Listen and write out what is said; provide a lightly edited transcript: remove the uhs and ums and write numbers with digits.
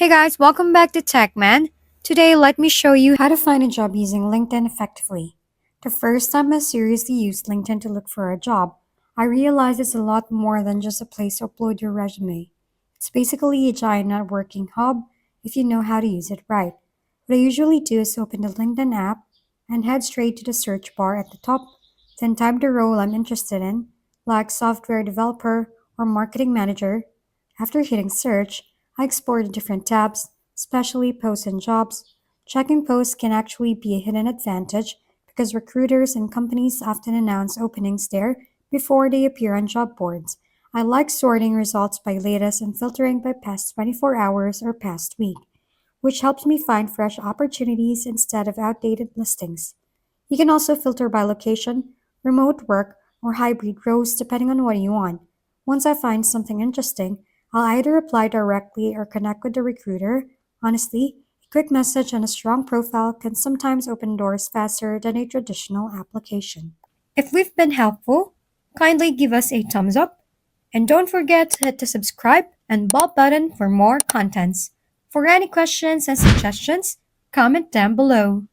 Hey guys, welcome back to TechMan. Today, let me show you how to find a job using LinkedIn effectively. The first time I seriously used LinkedIn to look for a job, I realized it's a lot more than just a place to upload your resume. It's basically a giant networking hub if you know how to use it right. What I usually do is open the LinkedIn app and head straight to the search bar at the top, then type the role I'm interested in, like software developer or marketing manager. After hitting search, I explore the different tabs, especially posts and jobs. Checking posts can actually be a hidden advantage because recruiters and companies often announce openings there before they appear on job boards. I like sorting results by latest and filtering by past 24 hours or past week, which helps me find fresh opportunities instead of outdated listings. You can also filter by location, remote work, or hybrid roles depending on what you want. Once I find something interesting, I'll either apply directly or connect with the recruiter. Honestly, a quick message and a strong profile can sometimes open doors faster than a traditional application. If we've been helpful, kindly give us a thumbs up and don't forget to hit the subscribe and bell button for more contents. For any questions and suggestions, comment down below.